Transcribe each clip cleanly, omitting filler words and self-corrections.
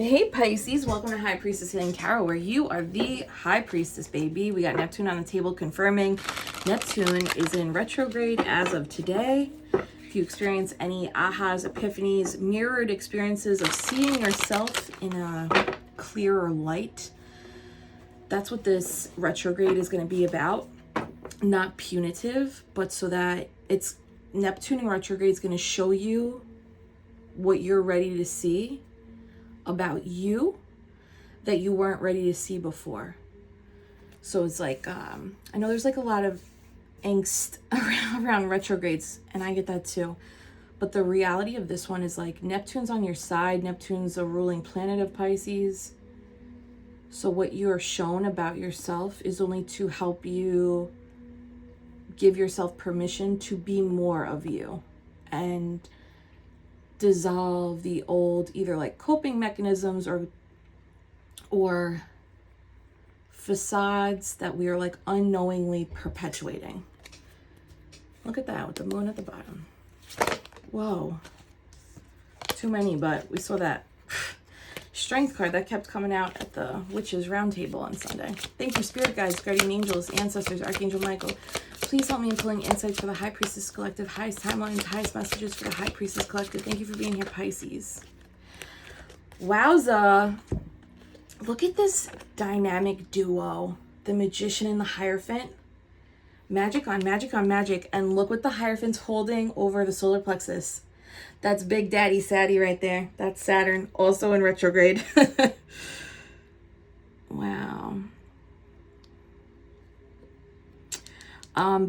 Hey Pisces, welcome to High Priestess Healing Tarot, where you are the High Priestess, baby. We got Neptune on the table confirming Neptune is in retrograde as of today. If you experience any ahas, epiphanies, mirrored experiences of seeing yourself in a clearer light, that's what this retrograde is going to be about. Not punitive, but so that it's Neptune in retrograde is going to show you what you're ready to see about you that you weren't ready to see before. So it's like, I know there's like a lot of angst around retrogrades, and I get that too. But the reality of this one is like Neptune's on your side. Neptune's a ruling planet of Pisces. So what you're shown about yourself is only to help you give yourself permission to be more of you and dissolve the old either like coping mechanisms or facades that we are like unknowingly perpetuating. Look at that with the moon at the bottom. Whoa, too many, but we saw that strength card that kept coming out at the witches round table on Sunday. Thank you, spirit guides, guardian angels, ancestors, Archangel Michael. Please help me in pulling insights for the High Priestess Collective, highest timelines, highest messages for the High Priestess Collective. Thank you for being here, Pisces. Wowza. Look at this dynamic duo, the Magician and the Hierophant. Magic on magic on magic. And look what the Hierophant's holding over the solar plexus. That's Big Daddy Sadie right there. That's Saturn, also in retrograde. Wow.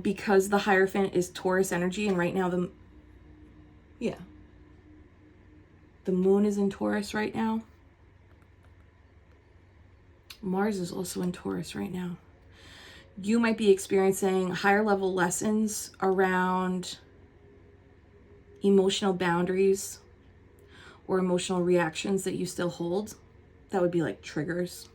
Because the Hierophant is Taurus energy, and right now the moon is in Taurus right now. Mars is also in Taurus right now. You might be experiencing higher level lessons around emotional boundaries or emotional reactions that you still hold. That would be like triggers.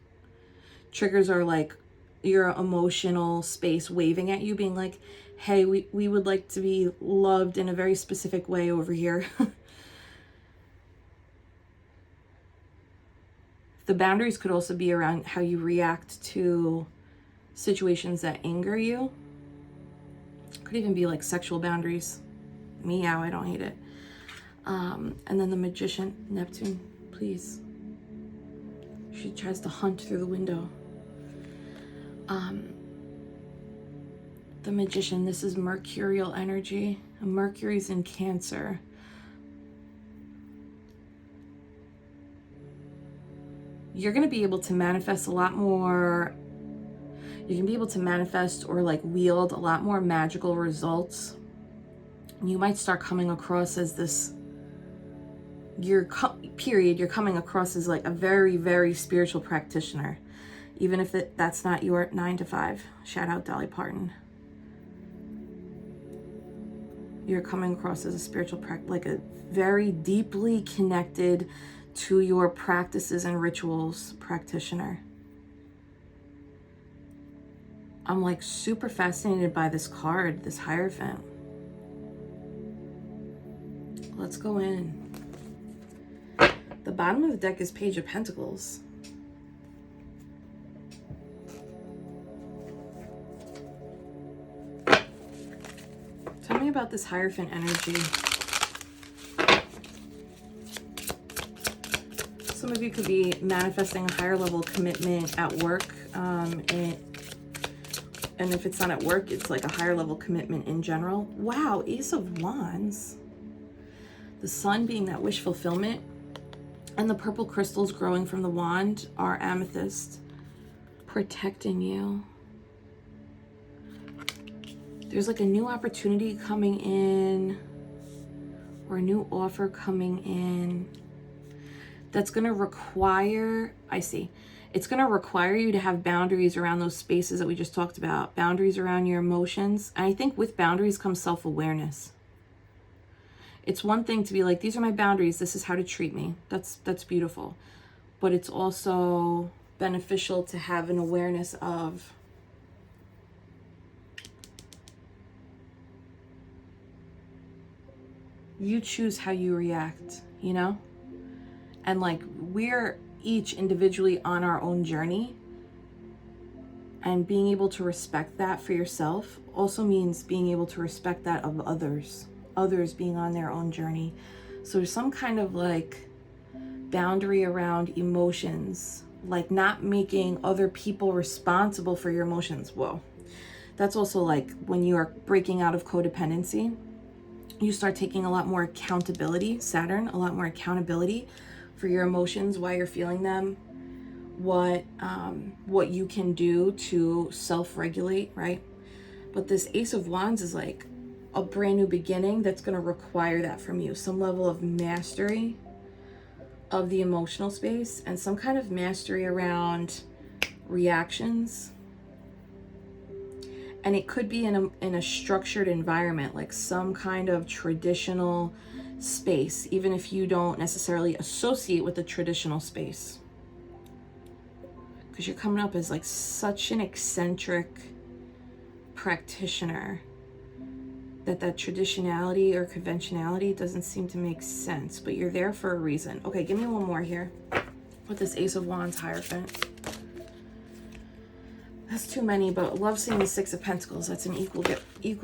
Triggers are like your emotional space waving at you, being like, hey, we would like to be loved in a very specific way over here. The boundaries could also be around how you react to situations that anger you. Could even be like sexual boundaries. Meow, I don't hate it. And then the Magician, Neptune, please. She tries to hunt through the window. The Magician, this is mercurial energy. Mercury's in Cancer. You're going to be able to manifest a lot more. You can be able to manifest or like wield a lot more magical results. You might start coming across as this, you're coming across as like a very, very spiritual practitioner. Even if that's not your 9 to 5. Shout out Dolly Parton. You're coming across as a spiritual like a very deeply connected to your practices and rituals practitioner. I'm like super fascinated by this card, this Hierophant. Let's go in. The bottom of the deck is Page of Pentacles. Tell me about this Hierophant energy. Some of you could be manifesting a higher level commitment at work. And if it's not at work, it's like a higher level commitment in general. Wow, Ace of Wands. The Sun being that wish fulfillment. And the purple crystals growing from the wand are amethyst, protecting you. There's like a new opportunity coming in or a new offer coming in that's going to require, it's going to require you to have boundaries around those spaces that we just talked about, boundaries around your emotions. And I think with boundaries comes self-awareness. It's one thing to be like, these are my boundaries, this is how to treat me. That's beautiful. But it's also beneficial to have an awareness of you choose how you react, you know? And like, we're each individually on our own journey. And being able to respect that for yourself also means being able to respect that of others being on their own journey. So there's some kind of like boundary around emotions, like not making other people responsible for your emotions. Whoa. That's also like when you are breaking out of codependency, you start taking a lot more accountability, Saturn, a lot more accountability for your emotions, why you're feeling them, what you can do to self-regulate, right? But this Ace of Wands is like a brand new beginning that's going to require that from you, some level of mastery of the emotional space and some kind of mastery around reactions. And it could be in a structured environment, like some kind of traditional space, even if you don't necessarily associate with the traditional space. Because you're coming up as like such an eccentric practitioner that traditionality or conventionality doesn't seem to make sense, but you're there for a reason. Okay, give me one more here with this Ace of Wands Hierophant. That's too many, but love seeing the Six of Pentacles. That's an equal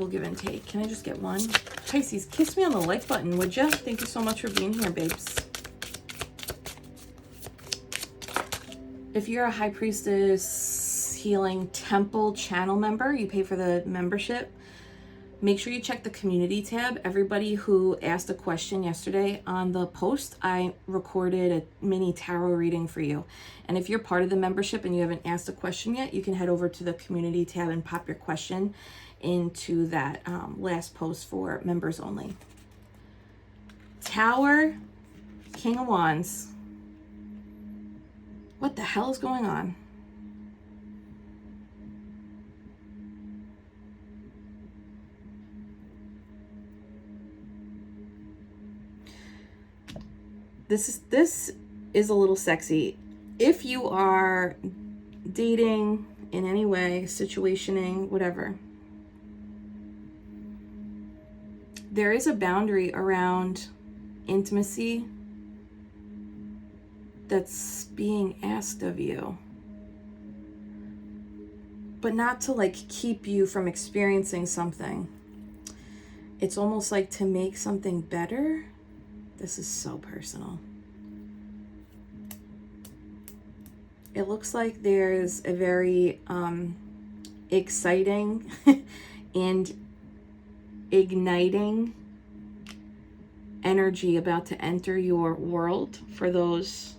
give and take. Can I just get one? Pisces, kiss me on the like button, would you? Thank you so much for being here, babes. If you're a High Priestess Healing Temple channel member, you pay for the membership. Make sure you check the community tab. Everybody who asked a question yesterday on the post, I recorded a mini tarot reading for you. And if you're part of the membership and you haven't asked a question yet, you can head over to the community tab and pop your question into that last post for members only. Tower, King of Wands. What the hell is going on? This is a little sexy. If you are dating in any way, situationing, whatever, there is a boundary around intimacy that's being asked of you, but not to like keep you from experiencing something. It's almost like to make something better. This is so personal. It looks like there's a very exciting and igniting energy about to enter your world for those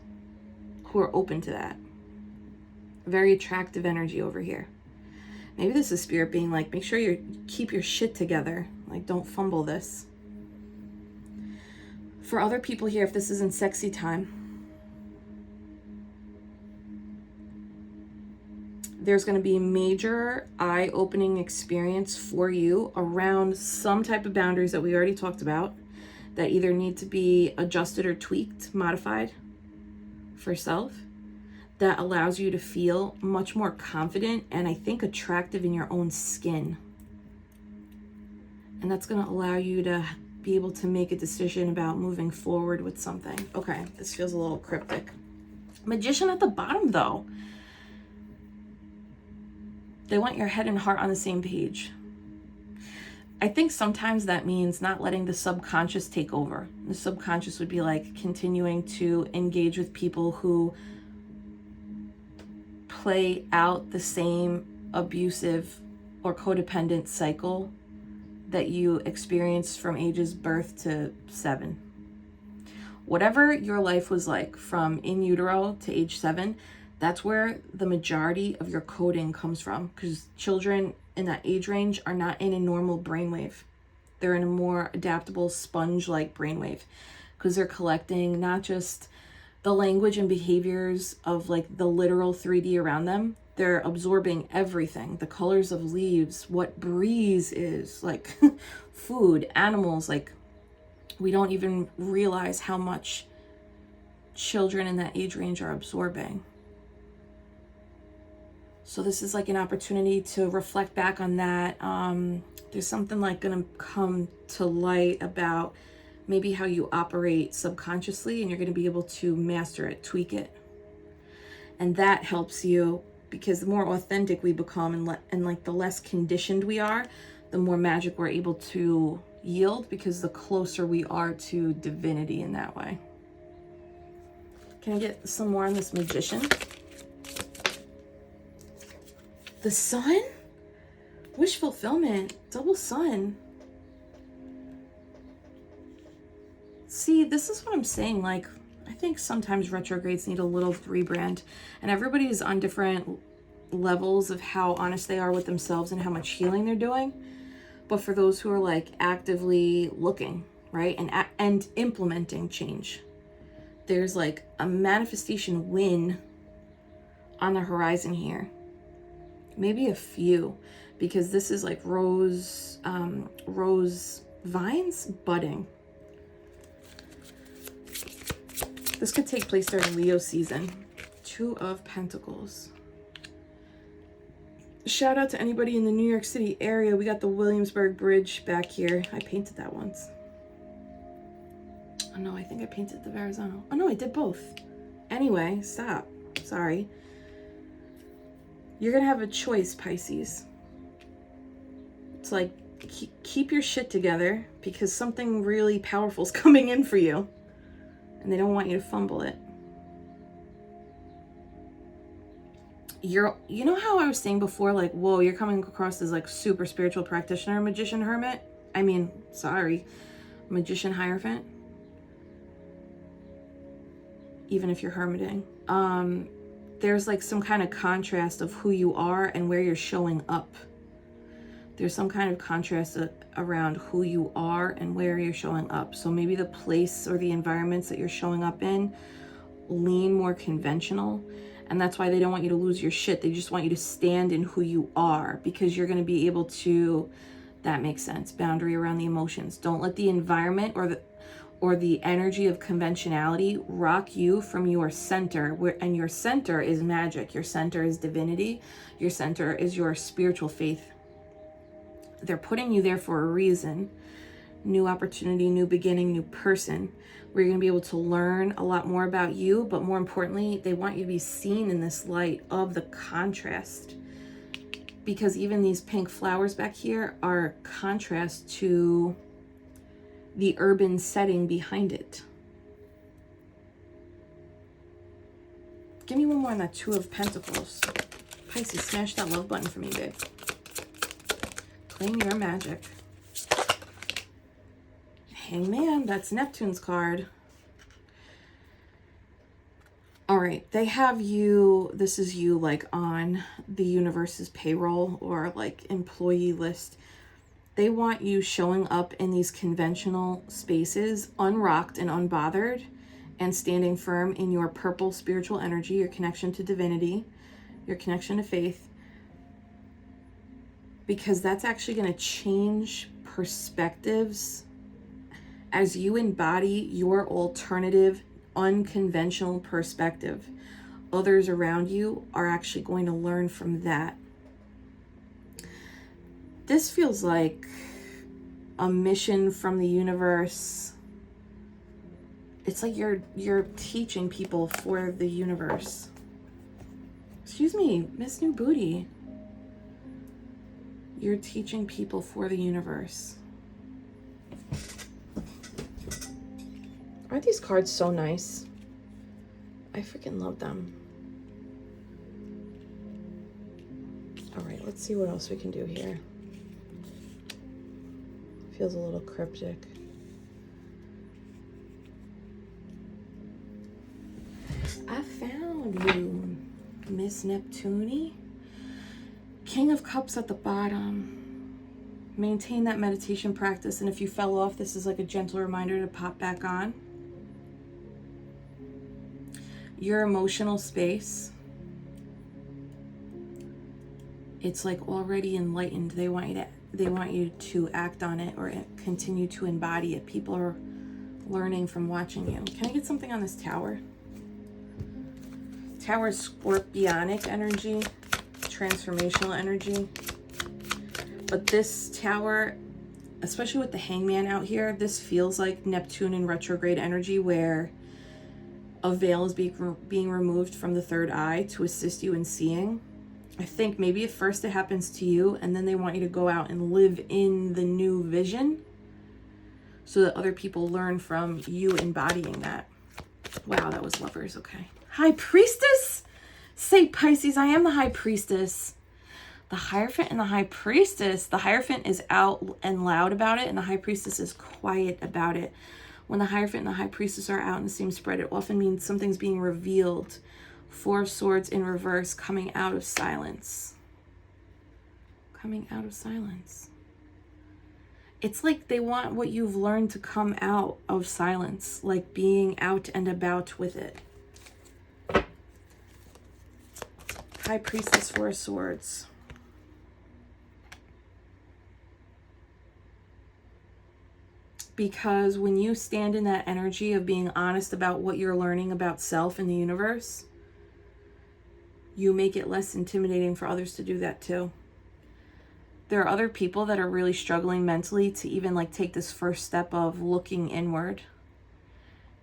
who are open to that. Very attractive energy over here. Maybe this is spirit being like, make sure you keep your shit together. Like, don't fumble this. For other people here, if this isn't sexy time, there's going to be a major eye-opening experience for you around some type of boundaries that we already talked about that either need to be adjusted or tweaked, modified for self, that allows you to feel much more confident and I think attractive in your own skin. And that's going to allow you to be able to make a decision about moving forward with something. Okay, this feels a little cryptic. Magician at the bottom, though. They want your head and heart on the same page. I think sometimes that means not letting the subconscious take over. The subconscious would be like continuing to engage with people who play out the same abusive or codependent cycle that you experienced from ages birth to 7. Whatever your life was like from in utero to age 7, that's where the majority of your coding comes from, because children in that age range are not in a normal brainwave. They're in a more adaptable sponge-like brainwave, because they're collecting not just the language and behaviors of like the literal 3D around them, they're absorbing everything, the colors of leaves, what breeze is, like food, animals. Like, we don't even realize how much children in that age range are absorbing. So this is like an opportunity to reflect back on that. There's something like gonna come to light about maybe how you operate subconsciously, and you're going to be able to master it, tweak it. And that helps you, because the more authentic we become and like the less conditioned we are, the more magic we're able to yield, because the closer we are to divinity in that way. Can I get some more on this Magician? The Sun? Wish fulfillment. Double Sun. See, this is what I'm saying. Like, I think sometimes retrogrades need a little rebrand. And everybody's on different levels of how honest they are with themselves and how much healing they're doing. But for those who are like actively looking, right, and implementing change, there's like a manifestation win on the horizon here. Maybe a few, because this is like rose vines budding. This could take place during Leo season. Two of Pentacles. Shout out to anybody in the New York City area. We got the Williamsburg Bridge back here. I painted that once. Oh no, I think I painted the Verrazano. Oh no, I did both. Anyway, stop. Sorry. You're going to have a choice, Pisces. It's like, keep your shit together, because something really powerful is coming in for you. And they don't want you to fumble it. You know how I was saying before, like, whoa, you're coming across as like super spiritual practitioner, Magician, Hermit? I mean, sorry, Magician, Hierophant. Even if you're hermiting. There's like some kind of contrast of who you are and where you're showing up. There's some kind of contrast around who you are and where you're showing up. So maybe the place or the environments that you're showing up in lean more conventional. And that's why they don't want you to lose your shit. They just want you to stand in who you are, because you're going to be able to, that makes sense, boundary around the emotions. Don't let the environment or the energy of conventionality rock you from your center. And your center is magic. Your center is divinity. Your center is your spiritual faith. They're putting you there for a reason. New opportunity, new beginning, new person, where you're going to be able to learn a lot more about you. But more importantly, they want you to be seen in this light of the contrast. Because even these pink flowers back here are contrast to the urban setting behind it. Give me one more on that Two of Pentacles. Pisces, smash that love button for me, babe. Claim your magic. Hangman, that's Neptune's card. All right, they have you, this is you like on the universe's payroll or like employee list. They want you showing up in these conventional spaces, unrocked and unbothered, and standing firm in your purple spiritual energy, your connection to divinity, your connection to faith, because that's actually going to change perspectives as you embody your alternative, unconventional perspective. Others around you are actually going to learn from that. This feels like a mission from the universe. It's like you're teaching people for the universe. Excuse me, Miss New Booty. You're teaching people for the universe. Aren't these cards so nice? I freaking love them. All right, let's see what else we can do here. Feels a little cryptic. I found you, Miss Neptune. King of Cups at the bottom. Maintain that meditation practice, and if you fell off, this is like a gentle reminder to pop back on. Your emotional space, it's like already enlightened. They want you to act on it or continue to embody it. People are learning from watching you. Can I get something on this Tower? Tower is scorpionic energy, transformational energy. But this Tower, especially with the Hangman out here, this feels like Neptune in retrograde energy, where a veil is being removed from the third eye to assist you in seeing. I think maybe at first it happens to you, and then they want you to go out and live in the new vision so that other people learn from you embodying that. Wow, that was Lovers. Okay. High Priestess? Say, Pisces, I am the High Priestess. The Hierophant and the High Priestess. The Hierophant is out and loud about it, and the High Priestess is quiet about it. When the Hierophant and the High Priestess are out in the same spread, it often means something's being revealed. Four of Swords in reverse, coming out of silence. Coming out of silence. It's like they want what you've learned to come out of silence, like being out and about with it. High Priestess, Four of Swords. Because when you stand in that energy of being honest about what you're learning about self and the universe, you make it less intimidating for others to do that too. There are other people that are really struggling mentally to even like take this first step of looking inward.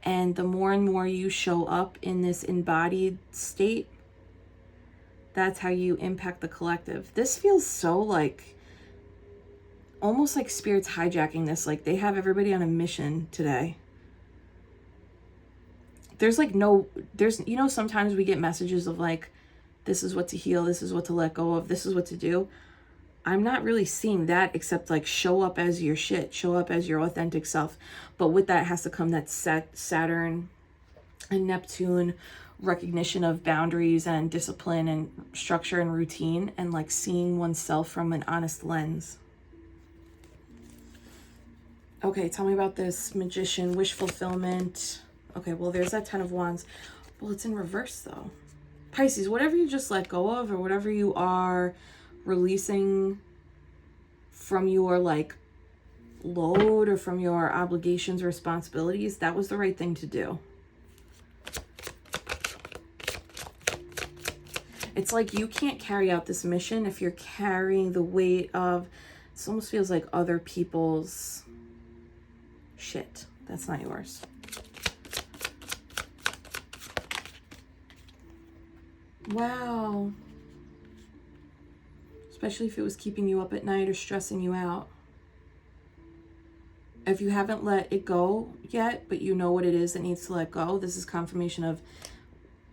And the more and more you show up in this embodied state, that's how you impact the collective. This feels so like, almost like Spirit's hijacking this. Like they have everybody on a mission today. There's like no, there's, you know, sometimes we get messages of like, this is what to heal, this is what to let go of, this is what to do. I'm not really seeing that, except like show up as your shit, show up as your authentic self. But with that has to come that Saturn and Neptune recognition of boundaries and discipline and structure and routine, and like seeing oneself from an honest lens. Okay, tell me about this Magician, wish fulfillment. Okay, well, there's that Ten of Wands. Well, it's in reverse though. Pisces, whatever you just let go of, or whatever you are releasing from your like load or from your obligations or responsibilities, that was the right thing to do. It's like you can't carry out this mission if you're carrying the weight of, this almost feels like other people's shit. That's not yours. Wow. Especially if it was keeping you up at night or stressing you out. If you haven't let it go yet, but you know what it is that needs to let go, this is confirmation of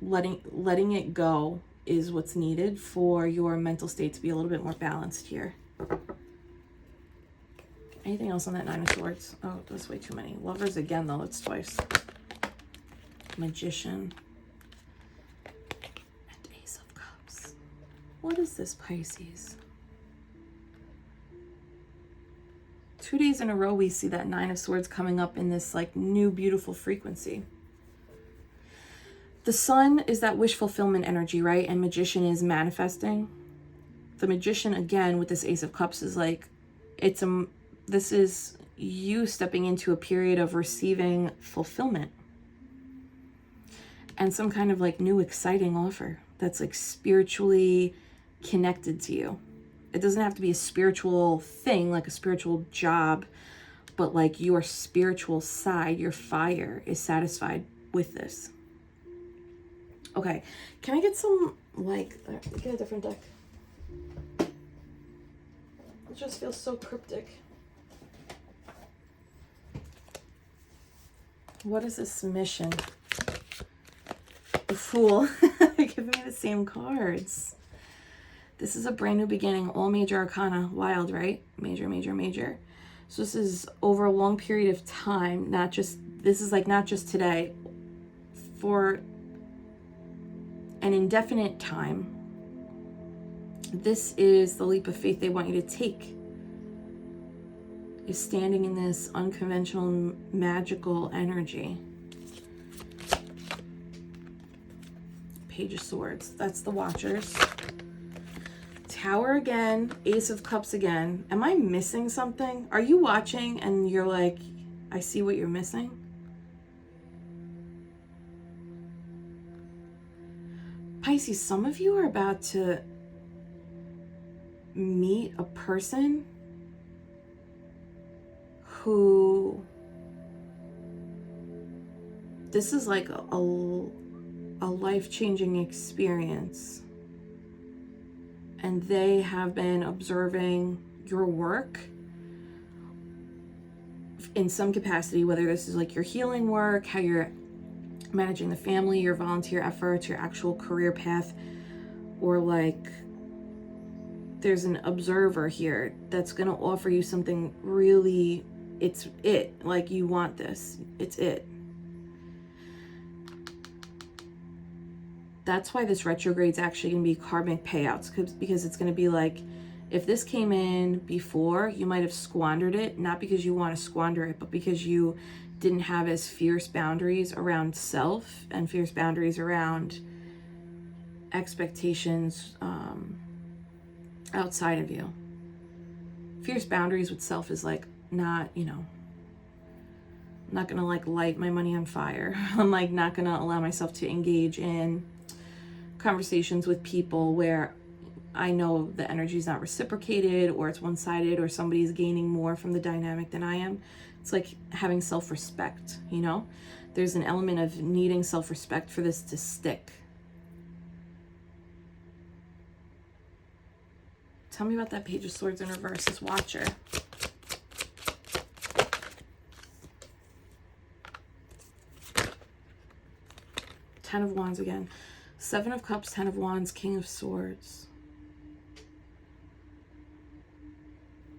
letting it go is what's needed for your mental state to be a little bit more balanced here. Anything else on that Nine of Swords? Oh, that's way too many. Lovers again, though. It's twice. Magician. And Ace of Cups. What is this, Pisces? 2 days in a row, we see that Nine of Swords coming up in this like new beautiful frequency. The Sun is that wish fulfillment energy, right? And Magician is manifesting. The Magician, again, with this Ace of Cups is like, this is you stepping into a period of receiving fulfillment and some kind of like new exciting offer that's like spiritually connected to you. It doesn't have to be a spiritual thing, like a spiritual job, but like your spiritual side, your fire is satisfied with this. Okay, can I get some, like, get a different deck? It just feels so cryptic. What is this mission? The Fool. Give me the same cards. This is a brand new beginning. All major arcana. Wild, right? Major, major, major. So this is over a long period of time. Not just, this is like not just today. For an indefinite time. This is the leap of faith they want you to take. Is standing in this unconventional, magical energy. Page of Swords. That's the Watchers. Tower again. Ace of Cups again. Am I missing something? Are you watching and you're like, I see what you're missing? Pisces, some of you are about to meet a person who, this is like a life-changing experience, and they have been observing your work in some capacity, whether this is like your healing work, how you're managing the family, your volunteer efforts, your actual career path, or like there's an observer here that's going to offer you something really, it's it, like you want this, it's it. That's why this retrograde's actually going to be karmic payouts, because it's going to be like, if this came in before, you might have squandered it, not because you want to squander it, but because you didn't have as fierce boundaries around self and fierce boundaries around expectations outside of you. Fierce boundaries with self is like not, you know, I'm not going to like light my money on fire. I'm like not going to allow myself to engage in conversations with people where I know the energy is not reciprocated, or it's one-sided, or somebody's gaining more from the dynamic than I am. It's like having self-respect, you know? There's an element of needing self-respect for this to stick. Tell me about that Page of Swords in reverse, this Watcher. Ten of Wands again. Seven of Cups, Ten of Wands, King of Swords.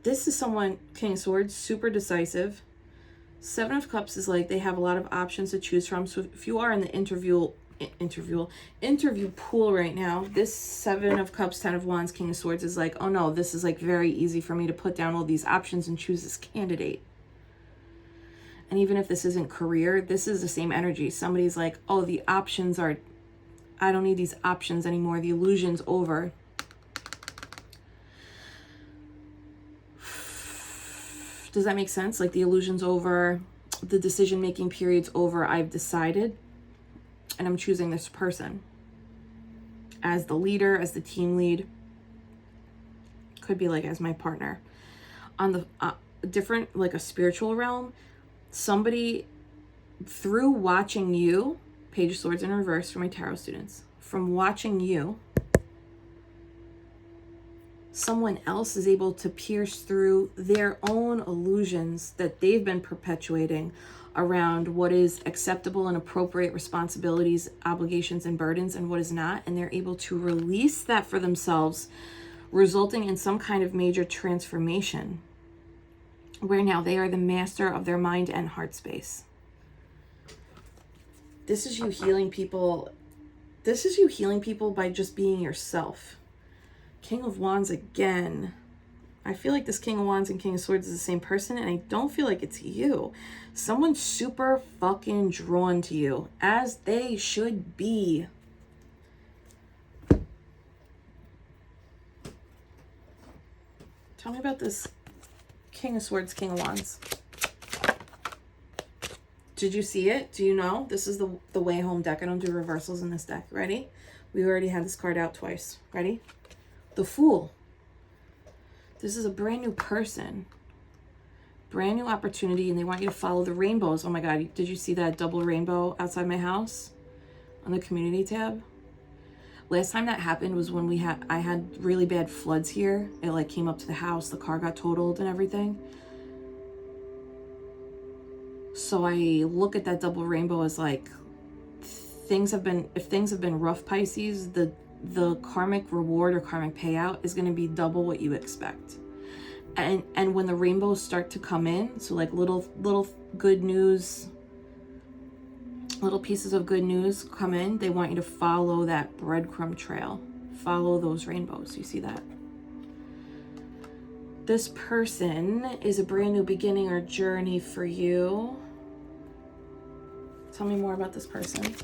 This is someone, King of Swords, super decisive. Seven of Cups is like they have a lot of options to choose from. So if you are in the interview pool right now, this Seven of Cups, Ten of Wands, King of Swords is like, oh no, this is like very easy for me to put down all these options and choose this candidate. And even if this isn't career, this is the same energy. Somebody's like, oh, the options are, I don't need these options anymore. The illusion's over. Does that make sense? Like the illusion's over, the decision-making period's over. I've decided, and I'm choosing this person as the leader, as the team lead. Could be like as my partner. On the different, like a spiritual realm, somebody through watching you, Page of Swords in reverse for my tarot students, from watching you, someone else is able to pierce through their own illusions that they've been perpetuating around what is acceptable and appropriate responsibilities, obligations, and burdens, and what is not. And they're able to release that for themselves, resulting in some kind of major transformation where now they are the master of their mind and heart space. This is you healing people. This is you healing people by just being yourself. King of Wands again. I feel like this King of Wands and King of Swords is the same person, and I don't feel like it's you. Someone's super fucking drawn to you, as they should be. Tell me about this King of Swords, King of Wands. Did you see it? Do you know? This is the Way Home deck. I don't do reversals in this deck. Ready? We already had this card out twice. Ready? The Fool. This is a brand new person. Brand new opportunity, and they want you to follow the rainbows. Oh my God, did you see that double rainbow outside my house on the community tab? Last time that happened was when I had really bad floods here. It like came up to the house, the car got totaled and everything. So I look at that double rainbow as like, if things have been rough, Pisces, the karmic reward or karmic payout is going to be double what you expect. And when the rainbows start to come in, so like little good news, little pieces of good news come in, they want you to follow that breadcrumb trail. Follow those rainbows. You see that? This person is a brand new beginning or journey for you. Tell me more about this person.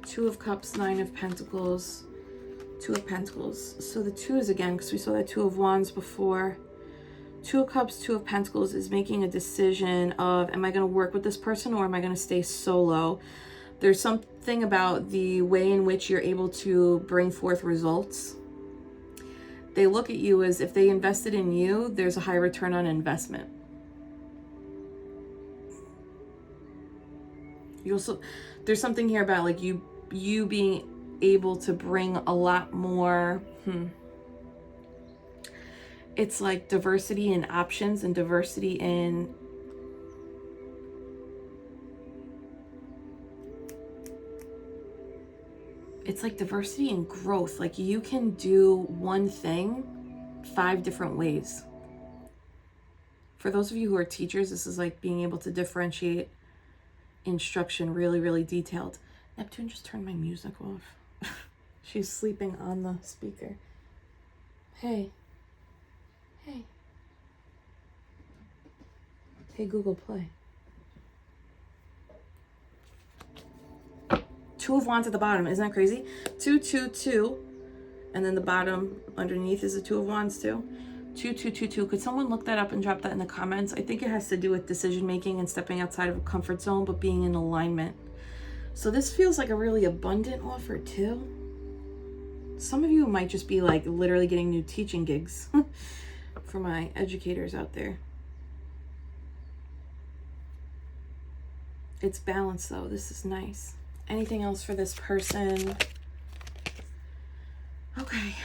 Two of Cups, Nine of Pentacles, Two of Pentacles. So the twos again, because we saw that Two of Wands before. Two of Cups, Two of Pentacles is making a decision of, am I going to work with this person or am I going to stay solo? There's something about the way in which you're able to bring forth results they look at you as if they invested in you, there's a high return on investment. You also, there's something here about like you being able to bring a lot more, it's like diversity in options and diversity in it's like diversity and growth. Like you can do one thing 5 different ways. For those of you who are teachers, this is like being able to differentiate instruction really, really detailed. Neptune just turned my music off. She's sleeping on the speaker. Hey. Hey. Hey, Google Play. 2 of Wands at the bottom. Isn't that crazy? 2, 2, 2. And then the bottom underneath is a 2 of Wands too. 2, 2, 2, 2. Could someone look that up and drop that in the comments? I think it has to do with decision making and stepping outside of a comfort zone, but being in alignment. So this feels like a really abundant offer too. Some of you might just be like literally getting new teaching gigs for my educators out there. It's balanced though. This is nice. Anything else for this person? Okay.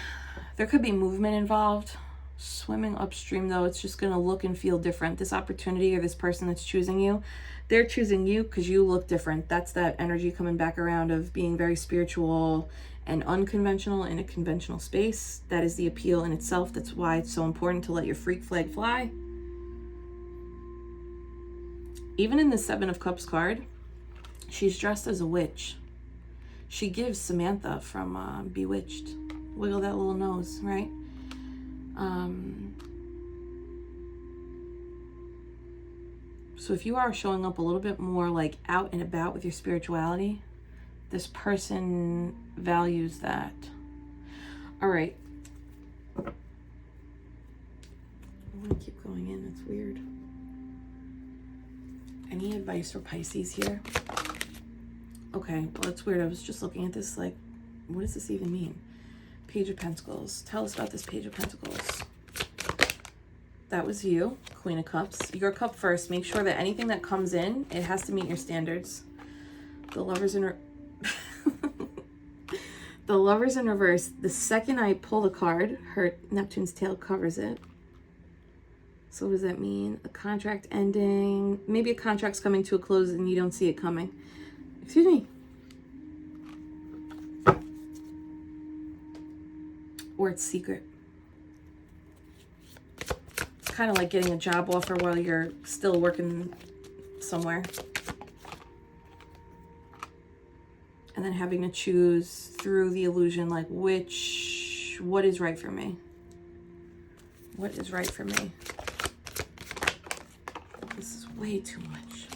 There could be movement involved. Swimming upstream though, it's just going to look and feel different. This opportunity or this person that's choosing you, they're choosing you because you look different. That's that energy coming back around of being very spiritual and unconventional in a conventional space. That is the appeal in itself. That's why it's so important to let your freak flag fly. Even in the 7 of Cups card, she's dressed as a witch. She gives Samantha from Bewitched. Wiggle that little nose, right? So if you are showing up a little bit more like out and about with your spirituality, this person values that. All right. I want to keep going in. That's weird. Any advice for Pisces here? Okay, well, it's weird. I was just looking at this like, what does this even mean? Page of Pentacles. Tell us about this Page of Pentacles. That was you, Queen of Cups. Your cup first. Make sure that anything that comes in, it has to meet your standards. The Lovers in the Lovers in reverse. The second I pull the card, her Neptune's tail covers it. So what does that mean? A contract ending. Maybe a contract's coming to a close and you don't see it coming. Excuse me. Or it's secret. It's kind of like getting a job offer while you're still working somewhere. And then having to choose through the illusion, like what is right for me? What is right for me? This is way too much.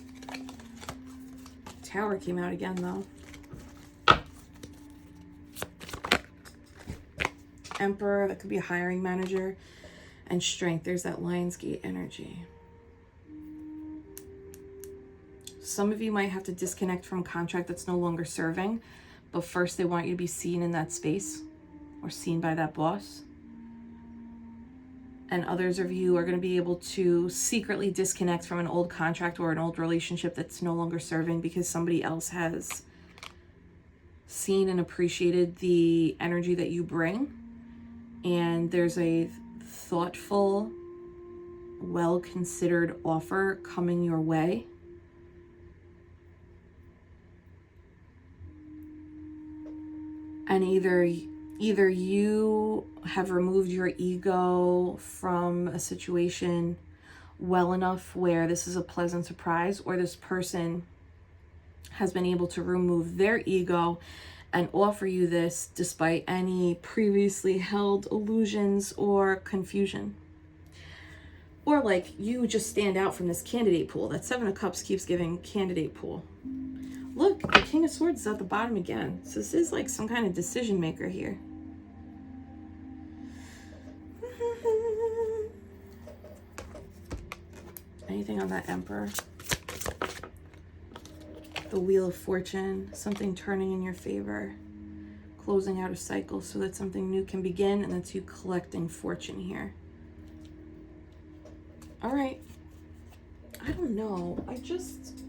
Tower came out again though. Emperor, that could be a hiring manager. And Strength, there's that Lionsgate energy. Some of you might have to disconnect from a contract that's no longer serving, but first they want you to be seen in that space or seen by that boss. And others of you are going to be able to secretly disconnect from an old contract or an old relationship that's no longer serving because somebody else has seen and appreciated the energy that you bring. And there's a thoughtful, well-considered offer coming your way. And either you have removed your ego from a situation well enough where this is a pleasant surprise, or this person has been able to remove their ego and offer you this despite any previously held illusions or confusion. Or like you just stand out from this candidate pool. That 7 of Cups keeps giving candidate pool. Look, the King of Swords is at the bottom again. So this is like some kind of decision maker here. Anything on that Emperor? The Wheel of Fortune, something turning in your favor. closing out a cycle so that something new can begin, and that's you collecting fortune here. All right. I don't know. I just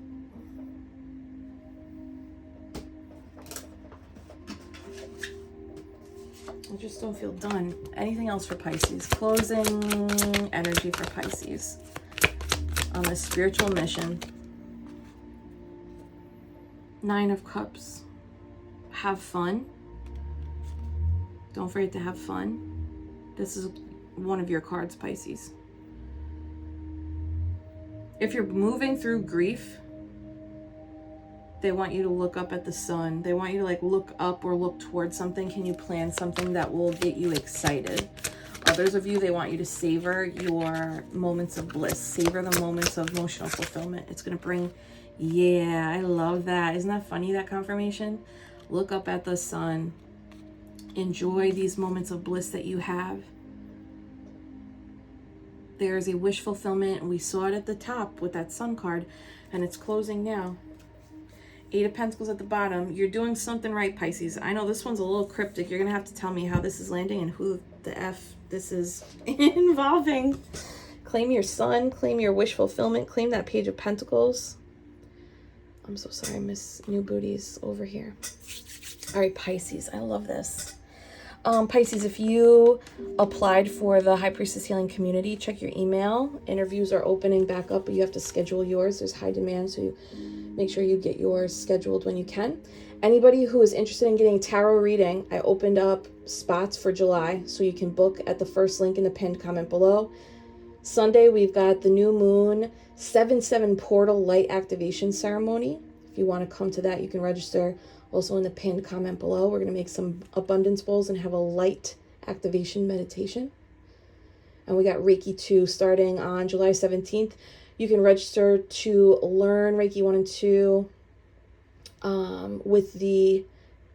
don't feel done. Anything else for Pisces? Closing energy for Pisces on this spiritual mission. 9 of Cups. Have fun. Don't forget to have fun. This is one of your cards, Pisces. If you're moving through grief, they want you to look up at the sun. They want you to like look up or look towards something. Can you plan something that will get you excited? Others of you, they want you to savor your moments of bliss. Savor the moments of emotional fulfillment. It's going to bring, yeah, I love that. Isn't that funny, that confirmation? Look up at the sun. Enjoy these moments of bliss that you have. There's a wish fulfillment, and we saw it at the top with that sun card, and it's closing now. 8 of Pentacles at the bottom. You're doing something right, Pisces. I know this one's a little cryptic. You're going to have to tell me how this is landing and who the F this is involving. Claim your sun. Claim your wish fulfillment. Claim that Page of Pentacles. I'm so sorry, Miss New Booties over here. All right, Pisces. I love this. Pisces, if you applied for the High Priestess Healing Community, check your email. Interviews are opening back up, but you have to schedule yours. There's high demand, so you make sure you get yours scheduled when you can. Anybody who is interested in getting tarot reading, I opened up spots for July, so you can book at the first link in the pinned comment below. Sunday, we've got the new moon 7/7 portal light activation ceremony. If you want to come to that, you can register. Also in the pinned comment below, we're going to make some abundance bowls and have a light activation meditation. And we got Reiki 2 starting on July 17th. You can register to learn Reiki 1 and 2 with the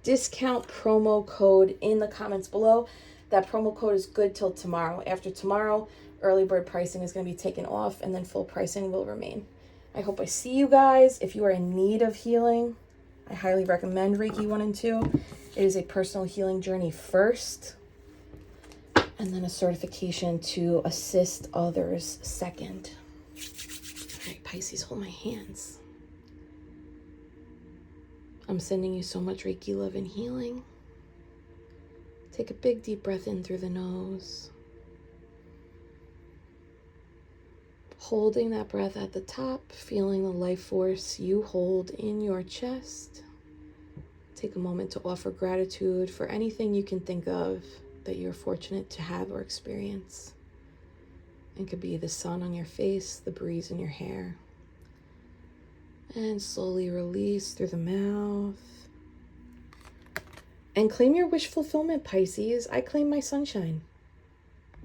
discount promo code in the comments below. That promo code is good till tomorrow. After tomorrow, early bird pricing is going to be taken off, and then full pricing will remain. I hope I see you guys. If you are in need of healing, I highly recommend Reiki 1 and 2. It is a personal healing journey first, and then a certification to assist others second. All right, Pisces, hold my hands. I'm sending you so much Reiki love and healing. Take a big deep breath in through the nose. Holding that breath at the top, feeling the life force you hold in your chest. Take a moment to offer gratitude for anything you can think of that you're fortunate to have or experience. It could be the sun on your face, the breeze in your hair. And slowly release through the mouth. And claim your wish fulfillment, Pisces. I claim my sunshine.